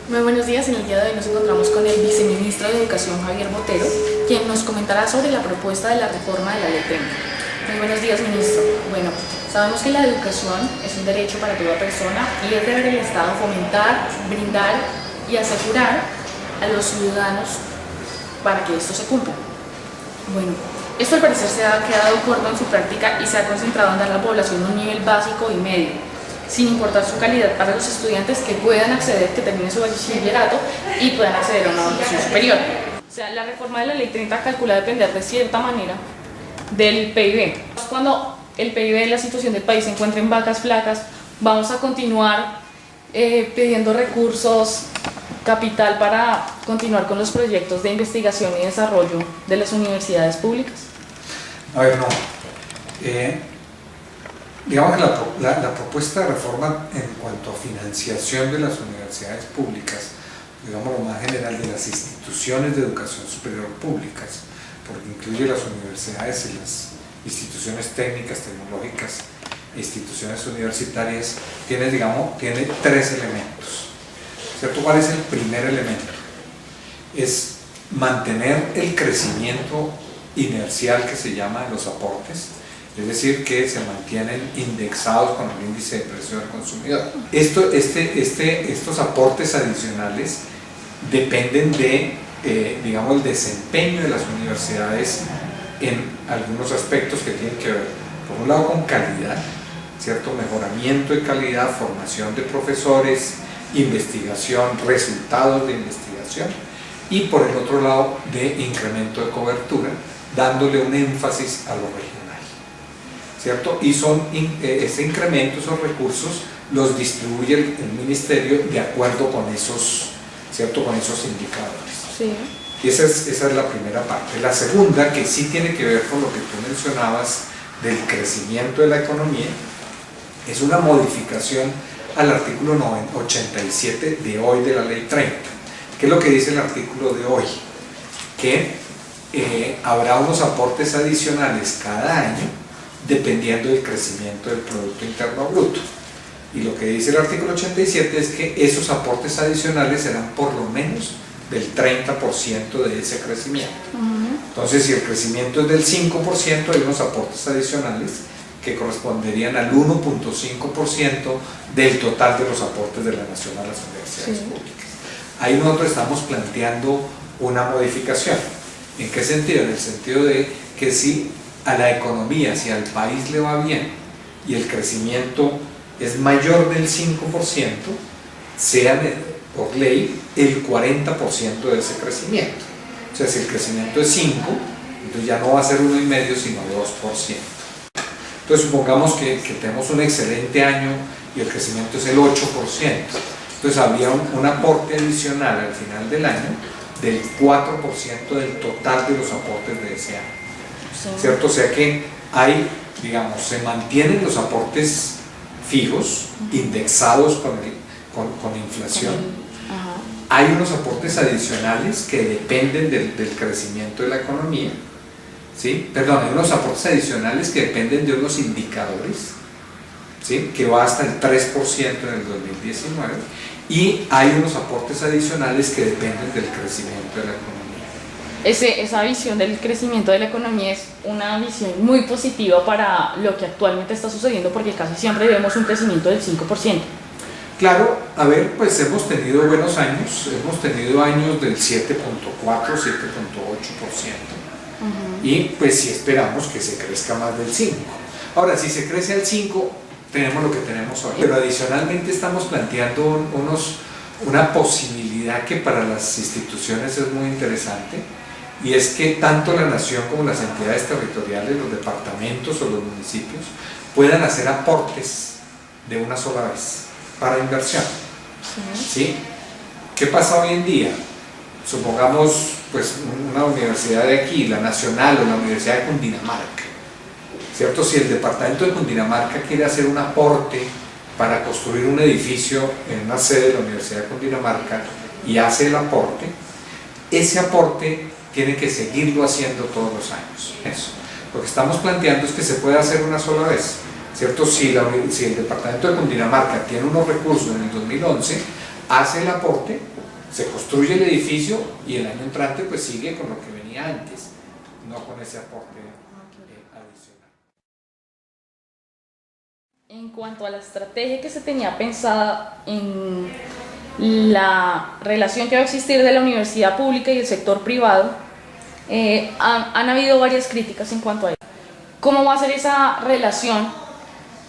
Muy buenos días, en el día de hoy nos encontramos con el viceministro de Educación, Javier Botero, quien nos comentará sobre la propuesta de la reforma de la Ley 30. Muy buenos días, ministro. Bueno, sabemos que la educación es un derecho para toda persona y es deber del Estado fomentar, brindar y asegurar a los ciudadanos para que esto se cumpla. Bueno, esto al parecer se ha quedado corto en su práctica y se ha concentrado en dar a la población un nivel básico y medio, sin importar su calidad, para los estudiantes que puedan acceder, que terminen su bachillerato y puedan acceder a una educación superior. O sea, la reforma de la Ley 30 calcula depender de cierta manera del PIB. Cuando el PIB de la situación del país se encuentra en vacas flacas, vamos a continuar pidiendo recursos, capital para continuar con los proyectos de investigación y desarrollo de las universidades públicas. A ver, no. Digamos que la propuesta de reforma en cuanto a financiación de las universidades públicas, digamos lo más general de las instituciones de educación superior públicas, porque incluye las universidades y las instituciones técnicas, tecnológicas, instituciones universitarias, tiene tres elementos, ¿cierto? ¿Cuál es el primer elemento? Es mantener el crecimiento inercial que se llama de los aportes, es decir, que se mantienen indexados con el índice de precio del consumidor. Estos aportes adicionales dependen de, digamos, el desempeño de las universidades en algunos aspectos que tienen que ver, por un lado, con calidad, ¿cierto? Mejoramiento de calidad, formación de profesores, investigación, resultados de investigación, y por el otro lado, de incremento de cobertura, dándole un énfasis a lo regional, ¿cierto? Y ese incremento, esos recursos, los distribuye el ministerio de acuerdo con esos, ¿cierto? Con esos indicadores. Sí. Y esa es la primera parte. La segunda, que sí tiene que ver con lo que tú mencionabas del crecimiento de la economía, es una modificación al artículo 87 de hoy de la Ley 30. ¿Qué es lo que dice el artículo de hoy? Que habrá unos aportes adicionales cada año dependiendo del crecimiento del Producto Interno Bruto. Y lo que dice el artículo 87 es que esos aportes adicionales serán por lo menos del 30% de ese crecimiento. Entonces, si el crecimiento es del 5%, hay unos aportes adicionales que corresponderían al 1.5% del total de los aportes de la nación a las universidades públicas. Ahí nosotros estamos planteando una modificación. ¿En qué sentido? En el sentido de que si a la economía, si al país le va bien y el crecimiento es mayor del 5%, sea por ley el 40% de ese crecimiento. O sea, si el crecimiento es 5, entonces ya no va a ser 1,5, sino 2%. Entonces supongamos que tenemos un excelente año y el crecimiento es el 8%. Entonces habría un aporte adicional al final del año del 4% del total de los aportes de ese año. Sí. ¿Cierto? O sea que hay, digamos, se mantienen los aportes fijos, indexados con inflación. Hay unos aportes adicionales que dependen del crecimiento de la economía, ¿sí? Perdón, hay unos aportes adicionales que dependen de unos indicadores, ¿sí? Que va hasta el 3% en el 2019, y hay unos aportes adicionales que dependen del crecimiento de la economía. Esa visión del crecimiento de la economía es una visión muy positiva para lo que actualmente está sucediendo, porque casi siempre vemos un crecimiento del 5%. Claro, a ver, pues hemos tenido buenos años, hemos tenido años del 7.4, 7.8%, y pues sí esperamos que se crezca más del 5%. Ahora, si se crece al 5%, tenemos lo que tenemos hoy. Pero adicionalmente estamos planteando una posibilidad que para las instituciones es muy interesante, y es que tanto la nación como las entidades territoriales, los departamentos o los municipios, puedan hacer aportes de una sola vez para inversión. ¿Sí? ¿Qué pasa hoy en día? Supongamos pues una universidad de aquí, la Nacional o la Universidad de Cundinamarca, ¿cierto? Si el departamento de Cundinamarca quiere hacer un aporte para construir un edificio en una sede de la Universidad de Cundinamarca y hace el aporte, ese aporte tiene que seguirlo haciendo todos los años. Eso. Lo que estamos planteando es que se puede hacer una sola vez, ¿cierto? Si el departamento de Cundinamarca tiene unos recursos en el 2011, hace el aporte se construye el edificio y el año entrante pues sigue con lo que venía antes, no con ese aporte adicional. En cuanto a la estrategia que se tenía pensada en la relación que va a existir de la universidad pública y el sector privado, han habido varias críticas en cuanto a ello. ¿Cómo va a ser esa relación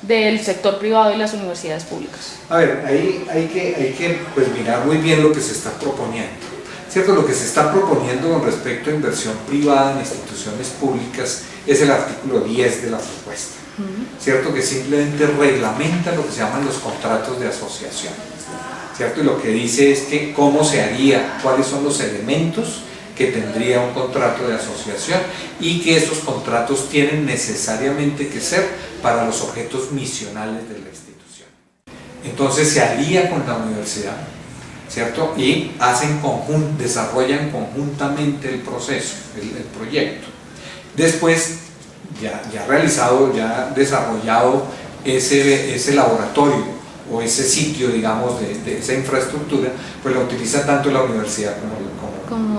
del sector privado y las universidades públicas? A ver, ahí hay que pues, mirar muy bien lo que se está proponiendo. ¿Cierto? Lo que se está proponiendo con respecto a inversión privada en instituciones públicas es el artículo 10 de la propuesta. ¿Cierto? Que simplemente reglamenta lo que se llaman los contratos de asociación. ¿Cierto? Y lo que dice es que cómo se haría, cuáles son los elementos que tendría un contrato de asociación y que esos contratos tienen necesariamente que ser para los objetos misionales de la institución. Entonces se alía con la universidad, ¿cierto? Y desarrollan conjuntamente el proceso, el proyecto. Después, ya desarrollado ese laboratorio o ese sitio, digamos, de esa infraestructura, pues la utiliza tanto la universidad como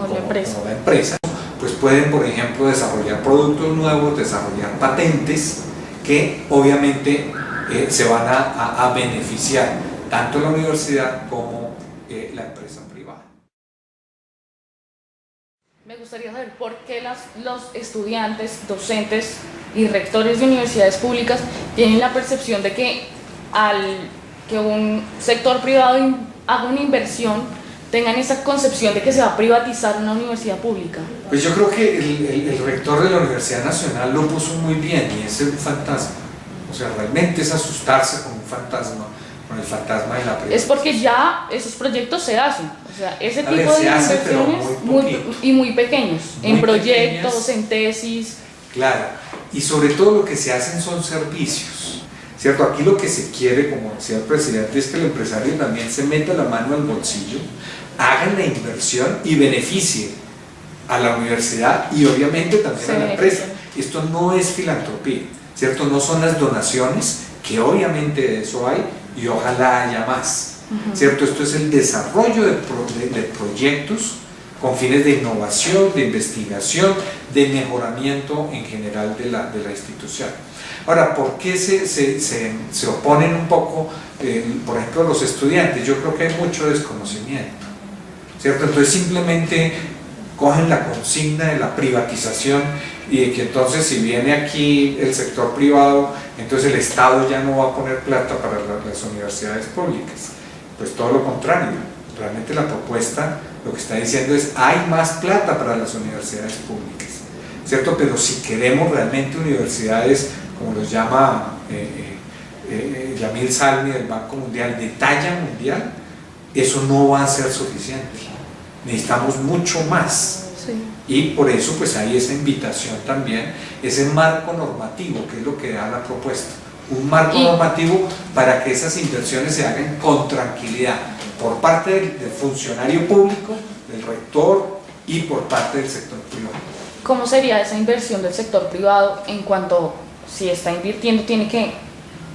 la empresa. Pues pueden, por ejemplo, desarrollar productos nuevos, desarrollar patentes que obviamente se van a beneficiar tanto la universidad como la empresa privada. Me gustaría saber por qué los estudiantes, docentes y rectores de universidades públicas tienen la percepción de que que un sector privado haga una inversión, tengan esa concepción de que se va a privatizar una universidad pública. Pues yo creo que el rector de la Universidad Nacional lo puso muy bien y es un fantasma. O sea, realmente es asustarse con un fantasma, con el fantasma de la privatización. Es porque ya esos proyectos se hacen, o sea, ese tipo de inversiones muy pequeños, en proyectos, en tesis. Claro, y sobre todo lo que se hacen son servicios. ¿Cierto? Aquí lo que se quiere, como decía el presidente, es que el empresario también se meta la mano al bolsillo, haga la inversión y beneficie a la universidad y obviamente también a la empresa. Esto no es filantropía, ¿cierto? No son las donaciones, que obviamente de eso hay y ojalá haya más, ¿cierto? Esto es el desarrollo de proyectos con fines de innovación, de investigación, de mejoramiento en general de la institución. Ahora, ¿por qué se oponen un poco, por ejemplo, los estudiantes? Yo creo que hay mucho desconocimiento, ¿cierto? Entonces simplemente cogen la consigna de la privatización y de que entonces si viene aquí el sector privado, entonces el Estado ya no va a poner plata para las universidades públicas. Pues todo lo contrario, realmente la propuesta lo que está diciendo es hay más plata para las universidades públicas, ¿cierto? Pero si queremos realmente universidades, como los llama Yamil Salmi del Banco Mundial, de talla mundial, eso no va a ser suficiente. Necesitamos mucho más. Sí. Y por eso pues hay esa invitación también, ese marco normativo, que es lo que da la propuesta. Un marco normativo para que esas inversiones se hagan con tranquilidad por parte del funcionario público, del rector y por parte del sector privado. ¿Cómo sería esa inversión del sector privado en cuanto si está invirtiendo tiene que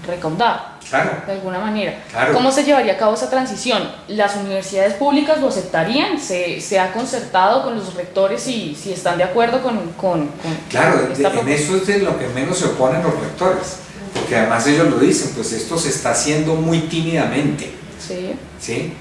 recaudar? Claro. De alguna manera. Claro. ¿Cómo se llevaría a cabo esa transición? ¿Las universidades públicas lo aceptarían? ¿Se ha concertado con los rectores si están de acuerdo con claro, esta en propuesta? eso es de lo que menos se oponen los rectores, porque además ellos lo dicen, pues esto se está haciendo muy tímidamente. Sí. ¿Sí?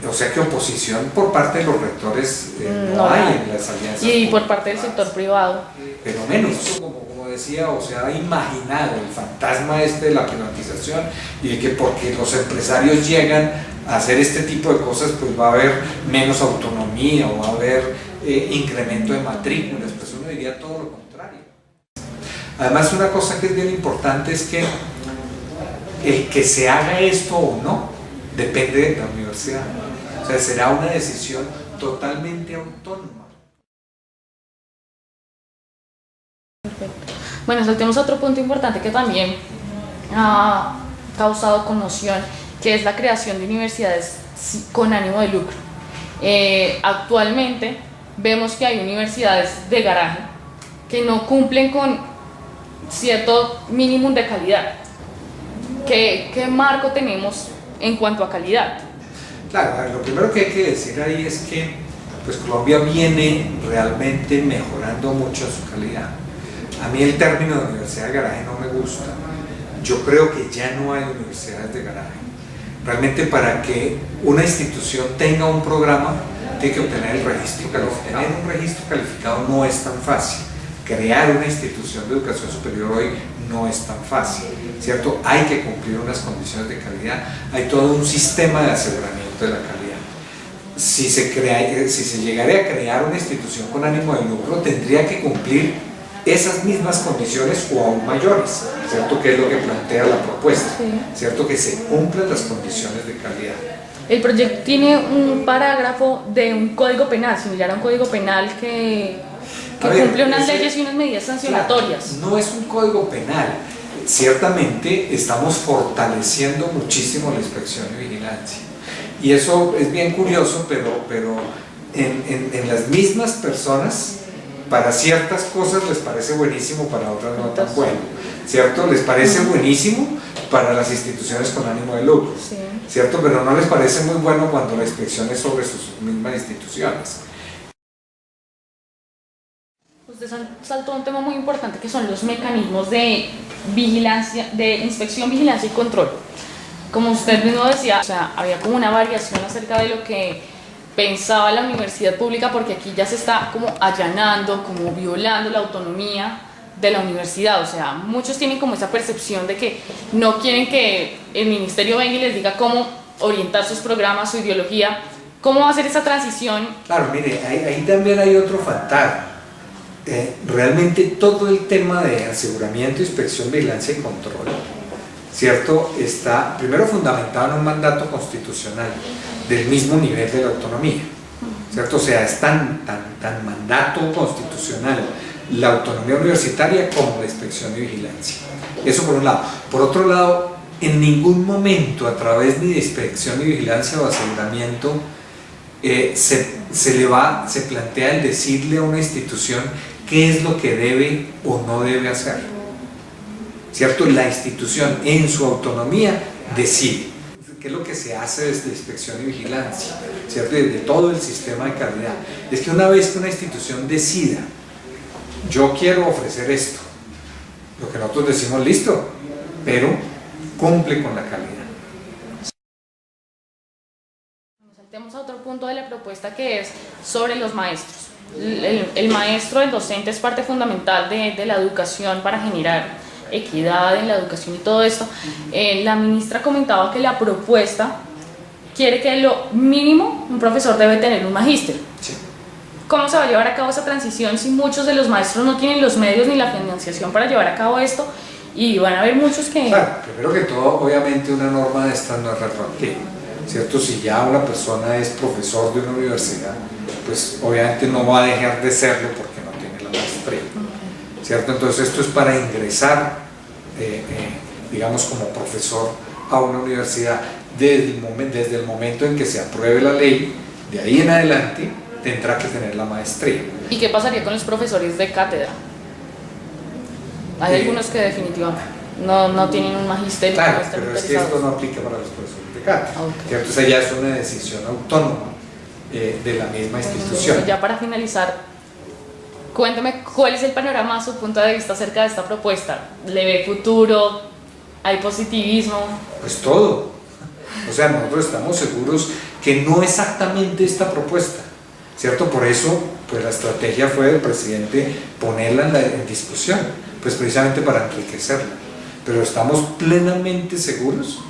O sea que oposición por parte de los rectores no hay en las alianzas. Y por parte del sector privado. Pero menos, como decía, o sea, ha imaginado el fantasma de la privatización y de que porque los empresarios llegan a hacer este tipo de cosas, pues va a haber menos autonomía o va a haber incremento de matrículas, pues uno diría todo lo contrario. Además, una cosa que es bien importante es que el que se haga esto o no depende de la universidad, o sea, será una decisión totalmente autónoma. Perfecto. Bueno, saltemos a otro punto importante que también ha causado conmoción, que es la creación de universidades con ánimo de lucro. Actualmente vemos que hay universidades de garaje que no cumplen con cierto mínimo de calidad. ¿Qué marco tenemos en cuanto a calidad? Claro, a ver, lo primero que hay que decir ahí es que pues Colombia viene realmente mejorando mucho su calidad. A mí el término de universidad de garaje no me gusta. Yo creo que ya no hay universidades de garaje. Realmente para que una institución tenga un programa tiene que obtener el registro calificado. Obtener un registro calificado no es tan fácil. Crear una institución de educación superior hoy no es tan fácil, ¿cierto? Hay que cumplir unas condiciones de calidad, hay todo un sistema de aseguramiento de la calidad. Si se llegara a crear una institución con ánimo de lucro, tendría que cumplir esas mismas condiciones o aún mayores, ¿cierto? Que es lo que plantea la propuesta, ¿cierto? Que se cumplan las condiciones de calidad. El proyecto tiene un parágrafo de un código penal, similar a un código penal que cumple unas leyes y unas medidas sancionatorias. Claro, no es un código penal. Ciertamente estamos fortaleciendo muchísimo la inspección y vigilancia. Y eso es bien curioso, pero en las mismas personas, para ciertas cosas les parece buenísimo, para otras no tan bueno, ¿cierto? Les parece buenísimo para las instituciones con ánimo de lucro, ¿cierto? Pero no les parece muy bueno cuando la inspección es sobre sus mismas instituciones. Usted saltó un tema muy importante que son los mecanismos de vigilancia, de inspección, vigilancia y control. Como usted mismo decía, o sea, había como una variación acerca de lo que pensaba la universidad pública, porque aquí ya se está como allanando, como violando la autonomía de la universidad. O sea, muchos tienen como esa percepción de que no quieren que el ministerio venga y les diga cómo orientar sus programas, su ideología, cómo hacer esa transición. Claro, mire, ahí también hay otro fantasma. Realmente todo el tema de aseguramiento, inspección, vigilancia y control, ¿cierto? Está primero fundamentado en un mandato constitucional del mismo nivel de la autonomía, ¿cierto? O sea, es tan mandato constitucional la autonomía universitaria como la inspección y vigilancia. Eso por un lado. Por otro lado, en ningún momento a través ni de inspección y vigilancia o aseguramiento se plantea el decirle a una institución qué es lo que debe o no debe hacer, ¿cierto? La institución en su autonomía decide qué es lo que se hace desde inspección y vigilancia, ¿cierto? Desde todo el sistema de calidad. Es que una vez que una institución decida, yo quiero ofrecer esto, lo que nosotros decimos, listo, pero cumple con la calidad. Saltemos a otro punto de la propuesta, que es sobre los maestros. El maestro, el docente, es parte fundamental de la educación para generar equidad en la educación y todo esto. La ministra comentaba que la propuesta quiere que lo mínimo un profesor debe tener un magíster. Sí. ¿Cómo se va a llevar a cabo esa transición si muchos de los maestros no tienen los medios ni la financiación para llevar a cabo esto? Y van a haber muchos que... Claro, primero que todo, obviamente una norma de estas no es retroactiva, ¿cierto? Si ya una persona es profesor de una universidad, pues obviamente no va a dejar de serlo porque no tiene la maestría, ¿cierto? Entonces esto es para ingresar, digamos, como profesor a una universidad desde el momento en que se apruebe la ley. De ahí en adelante tendrá que tener la maestría. ¿Y qué pasaría con los profesores de cátedra? Hay algunos que definitivamente no tienen un magisterio. Claro, pero es que esto no aplica para los profesores de cátedra, ¿cierto? O sea, ya es una decisión autónoma de la misma institución. Ya para finalizar, cuénteme cuál es el panorama a su punto de vista acerca de esta propuesta. ¿Le ve futuro? ¿Hay positivismo? Pues todo. O sea, nosotros estamos seguros que no exactamente esta propuesta, ¿cierto? Por eso, pues la estrategia fue del presidente ponerla en discusión, pues precisamente para enriquecerla. Pero estamos plenamente seguros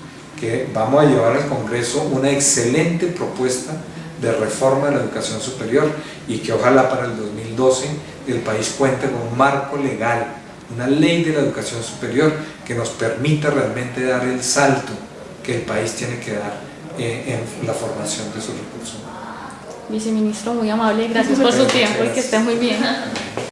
que vamos a llevar al Congreso una excelente propuesta de reforma de la educación superior y que ojalá para el 2012 el país cuente con un marco legal, una ley de la educación superior que nos permita realmente dar el salto que el país tiene que dar en la formación de sus recursos. Viceministro, muy amable, gracias por su tiempo y que esté muy bien.